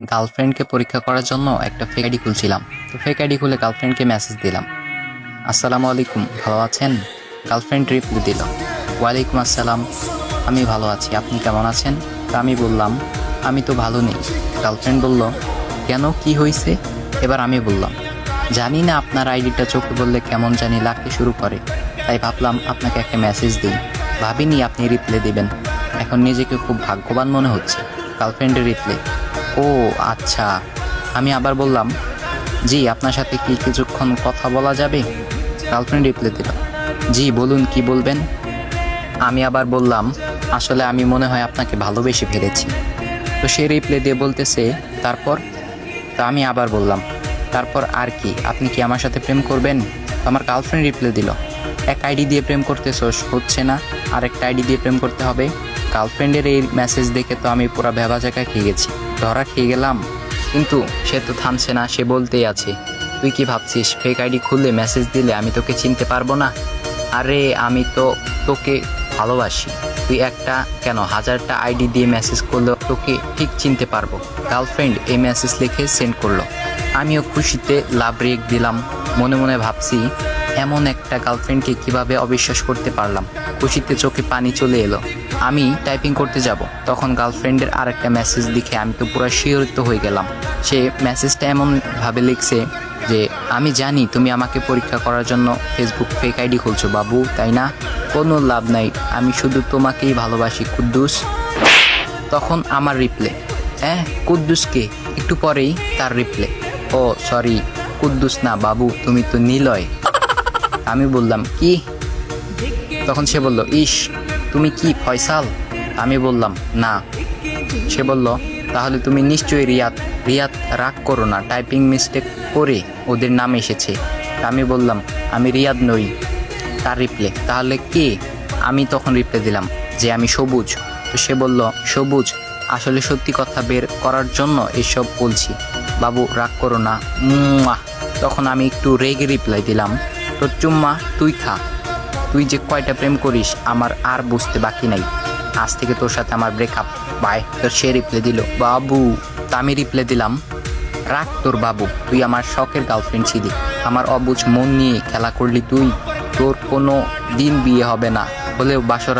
গার্লফ্রেন্ডকে পরীক্ষা করার জন্য একটা ফেক আইডি খুলছিলাম। তো ফেক আইডি খুলে গার্লফ্রেন্ডকে মেসেজ দিলাম, আসসালামু আলাইকুম, ভালো আছেন? গার্লফ্রেন্ড রিপ্লাই দিল, ওয়ালাইকুম আসসালাম, আমি ভালো আছি, আপনি কেমন আছেন? তা আমি বললাম, আমি তো ভালো নেই। গার্লফ্রেন্ড বলল, কেন, কি হয়েছে? এবার আমি বললাম, জানি না, আপনার আইডিটা চোখে বললে কেমন জানি লাগতে শুরু করে, তাই ভাবলাম আপনাকে একটা মেসেজ দিই, ভাবিনি আপনি রিপ্লাই দিবেন, এখন নিজেকে খুব ভাগ্যবান মনে হচ্ছে। গার্লফ্রেন্ডের রিপ্লাই, ও আচ্ছা। আমি আবার বললাম, জি, আপনার সাথে কি কিছুক্ষণ কথা বলা যাবে? গার্লফ্রেন্ড রিপ্লাই দিল, জি বলুন, কি বলবেন? আমি আবার বললাম, আসলে আমি মনে হয় আপনাকে ভালোবেসে ফেলেছি। তো সে রিপ্লাই দিয়ে বলতেছে, তারপর? তো আমি আবার বললাম, তারপর আর কি, আপনি কি আমার সাথে প্রেম করবেন? তো আমার গার্লফ্রেন্ড রিপ্লাই দিল, এক আইডি দিয়ে প্রেম করতেছোস, হচ্ছে না, আরেকটা আইডি দিয়ে প্রেম করতে হবে। গার্লফ্রেন্ডের এই মেসেজ দেখে তো আমি পুরো ভেবা জায়গা খেয়ে গেছি, ধরা খেয়ে গেলাম। কিন্তু সে তো থামছে না, সে বলতেই আছে, তুই কি ভাবছিস ফেক আইডি খুললে মেসেজ দিলে আমি তোকে চিনতে পারবো না? আরে আমি তো তোকে ভালোবাসি, তুই একটা কেন 1000টা আইডি দিয়ে মেসেজ করলেও তোকে ঠিক চিনতে পারবো। গার্লফ্রেন্ড এই মেসেজ লিখে সেন্ড করলো। আমিও খুশিতে লাভ রিয়েক্ট দিলাম, মনে মনে ভাবছি এমন একটা গার্লফ্রেন্ডকে কিভাবে অবিশ্বাস করতে পারলাম। খুশিতে চোখে পানি চলে এলো। আমি টাইপিং করতে যাব, তখন গার্লফ্রেন্ডের আরেকটা মেসেজ দেখে আমি তো পুরো শিহরিত হয়ে গেলাম। সে মেসেজটা এমনভাবে লিখছে যে, আমি জানি তুমি আমাকে পরীক্ষা করার জন্য ফেসবুক ফেক আইডি খুলছো বাবু, তাই না? কোনো লাভ নাই, আমি শুধু তোমাকেই ভালোবাসি কুদ্দুস। তখন আমার রিপ্লে, হ্যাঁ কুদ্দুসকে? একটু পরেই তার রিপ্লে, ও সরি, কুদ্দুস না বাবু, তুমি তো নিলয়। আমি বললাম, কি? তখন সে বলল, ইস, তুমি কি ফয়সাল? আমি বললাম, না। সে বলল, তাহলে তুমি নিশ্চয়ই রিয়াদ। রিয়াদ, রাগ করো না, টাইপিং মিস্টেক করে ওদের নাম এসেছে। আমি বললাম, আমি রিয়াদ নই। তার রিপ্লে, তাহলে কে? আমি তখন রিপ্লে দিলাম যে আমি সবুজ। তো সে বলল, সবুজ, আসলে সত্যি কথা বের করার জন্য এসব বলছি বাবু, রাগ করো না, মুয়া। তখন আমি একটু রেগে রিপ্লাই দিলাম, তো চুম্মা তুই খা, তুই যে কয়টা প্রেম করিস আমার আর বুঝতে বাকি নাই, আজ থেকে তোর সাথে আমার ব্রেকআপ, বাই। তো সে রিপ্লাই দিল, বাবু। তা আমি রিপ্লাই দিলাম, রাখ তোর বাবু, তুই আমার শখের গার্লফ্রেন্ড ছিলি, আমার অবুঝ মন নিয়ে খেলা করলি তুই, তোর কোনো দিন বিয়ে হবে না, হলেও বাসর